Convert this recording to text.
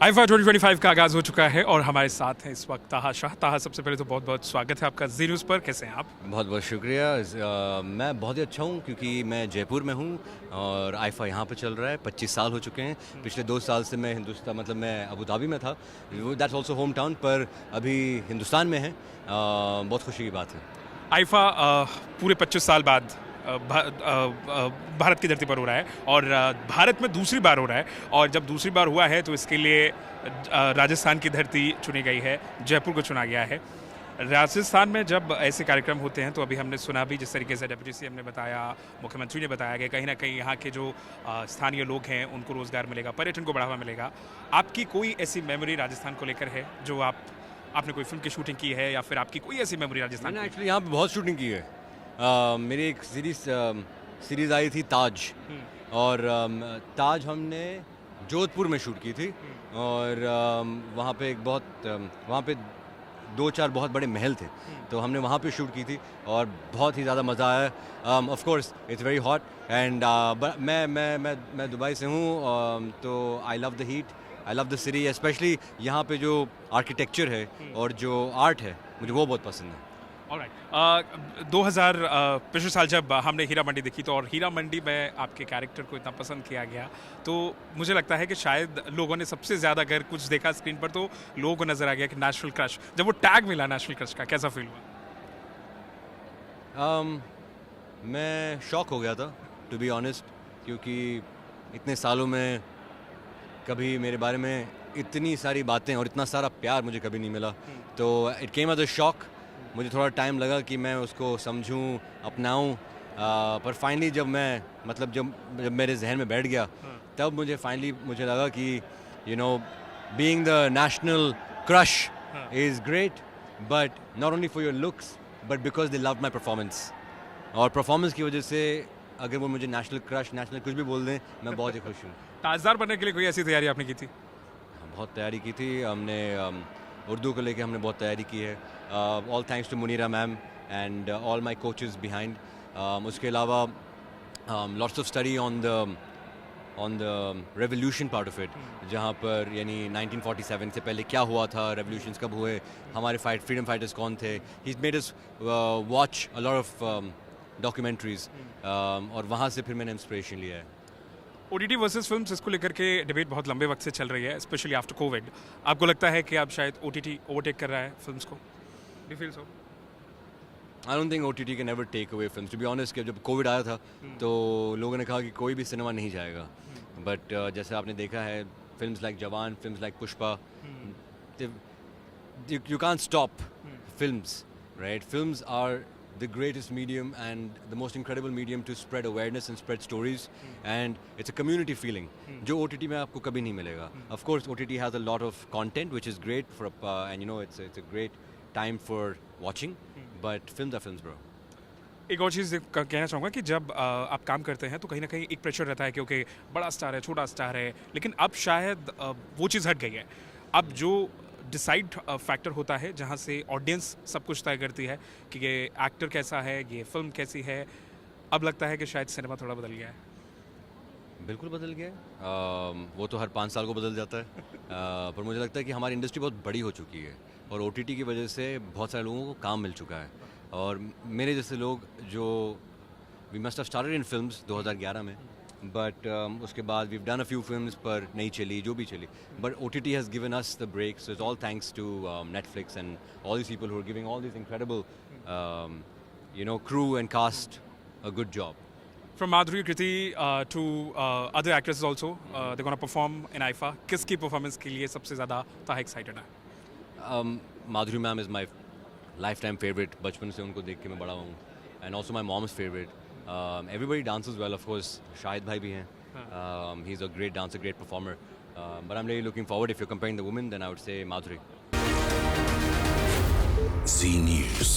IIFA 2025 का आगाज़ हो चुका है और हमारे साथ हैं इस वक्त ताहा शाह। ताहा, सबसे पहले तो बहुत बहुत स्वागत है आपका जी न्यूज़ पर। कैसे हैं आप? बहुत बहुत शुक्रिया। मैं बहुत ही अच्छा हूँ क्योंकि मैं जयपुर में हूँ और आईफा यहाँ पे चल रहा है। 25 साल हो चुके हैं। पिछले 2 साल से मैं हिंदुस्तान मतलब मैं अबू धाबी में था, दैट्स ऑल्सो होम टाउन, पर अभी हिंदुस्तान में है। बहुत खुशी की बात है। आईफा पूरे 25 साल बाद भारत की धरती पर हो रहा है और भारत में दूसरी बार हो रहा है। और जब दूसरी बार हुआ है तो इसके लिए राजस्थान की धरती चुनी गई है, जयपुर को चुना गया है। राजस्थान में जब ऐसे कार्यक्रम होते हैं तो अभी हमने सुना भी, जिस तरीके से डिप्टी सीएम ने बताया, मुख्यमंत्री ने बताया कि कहीं ना कहीं यहाँ के जो स्थानीय लोग हैं उनको रोज़गार मिलेगा, पर्यटन को बढ़ावा मिलेगा। आपकी कोई ऐसी मेमोरी राजस्थान को लेकर है जो आपने कोई फिल्म की शूटिंग की है या फिर आपकी कोई ऐसी मेमोरी राजस्थान मैंने की? एक्चुअली यहाँ पे बहुत शूटिंग की है। मेरी एक सीरीज़ आई थी ताज, और ताज हमने जोधपुर में शूट की थी। और वहाँ पे एक वहाँ पे 2-4 बहुत बड़े महल थे, तो हमने वहाँ पे शूट की थी और बहुत ही ज़्यादा मज़ा आया। Of course it's very hot and मैं दुबई से हूँ, तो I love the heat, I love the city, specially यहाँ पे जो आर्किटेक्चर है और जो आर्ट है, मुझे वो बहुत पसंद है। ऑलराइट। 2000 पिछले साल जब हमने हीरा मंडी देखी तो, और हीरा मंडी में आपके कैरेक्टर को इतना पसंद किया गया, तो मुझे लगता है कि शायद लोगों ने सबसे ज़्यादा अगर कुछ देखा स्क्रीन पर तो लोगों को नज़र आ गया कि नेशनल क्रश। जब वो टैग मिला नेशनल क्रश का, कैसा फील हुआ? मैं शॉक हो गया था, टू बी ऑनेस्ट, क्योंकि इतने सालों में कभी मेरे बारे में इतनी सारी बातें और इतना सारा प्यार मुझे कभी नहीं मिला। तो it came as a shock. मुझे थोड़ा टाइम लगा कि मैं उसको समझूं, अपनाऊं, पर फाइनली जब मेरे जहन में बैठ गया, तब मुझे लगा कि being the national crush is great, but not only for your looks but because they love my performance. और परफॉर्मेंस की वजह से अगर वो मुझे नेशनल क्रश, नेशनल कुछ भी बोल दें, मैं बहुत ही खुश हूँ। ताजदार बनने के लिए कोई ऐसी तैयारी आपने की थी? बहुत तैयारी की थी हमने। उर्दू को लेके हमने बहुत तैयारी की है। All thanks to Munira ma'am and all my coaches behind. उसके अलावा lots of study on the revolution part of it, जहाँ पर यानी 1947 से पहले क्या हुआ था, रेवोल्यूशंस कब हुए, हमारे फ्रीडम फाइटर्स कौन थे। He made us watch a lot of documentaries, और वहाँ से फिर मैंने इंस्पिरेशन लिया है। ओटीटी वर्सेस फिल्म्स, इसको लेकर के डिबेट बहुत लंबे वक्त से चल रही है, स्पेशली आफ्टर कोविड। आपको लगता है कि अब शायद ओटीटी ओवरटेक कर रहा है फिल्म्स को? Do feel so? I don't think OTT can never take away films, to be honest. कि जब कोविड आया था तो लोगों ने कहा कि कोई भी सिनेमा नहीं जाएगा, बट जैसे आपने देखा है, फिल्म्स लाइक जवान, films like Pushpa, you can't stop films, right? Films are the greatest medium and the most incredible medium to spread awareness and spread stories, and it's a community feeling जो OTT में आपको कभी नहीं मिलेगा. Of course OTT has a lot of content which is great for and it's a great time for watching, but films are films, bro. एक और चीज़ कहना चाहूँगा कि जब आप काम करते हैं तो कहीं ना कहीं एक प्रेशर रहता है, क्योंकि बड़ा स्टार है, छोटा स्टार है, लेकिन अब शायद वो चीज़ हट गई है। अब जो डिसाइड फैक्टर होता है, जहाँ से ऑडियंस सब कुछ तय करती है कि ये एक्टर कैसा है, ये फिल्म कैसी है, अब लगता है कि शायद सिनेमा थोड़ा बदल गया है। बिल्कुल बदल गया है। वो तो हर 5 साल को बदल जाता है। पर मुझे लगता है कि हमारी इंडस्ट्री बहुत बड़ी हो चुकी है और OTT की वजह से बहुत सारे लोगों को काम मिल चुका है। और मेरे जैसे लोग जो we must have started in films 2011 में, बट उसके बाद we done a few films पर नहीं चली, जो भी चली, but OTT has given us the break, so it's all thanks to Netflix and all these people who are giving all this incredible crew and cast a good job. From Madhuri, Kriti to other actresses also, they're going to perform in IFA. किसकी performance के लिए सबसे ज़्यादा Taha excited है? Madhuri ma'am is my lifetime favourite. बचपन से उनको देख के मैं बड़ा हूँ, and also my mom's favourite. Everybody dances well, of course Shahid भाई भी हैं, he is a great dancer, great performer, but I am really looking forward. If you comparing the women, then I would say Madhuri. Z News.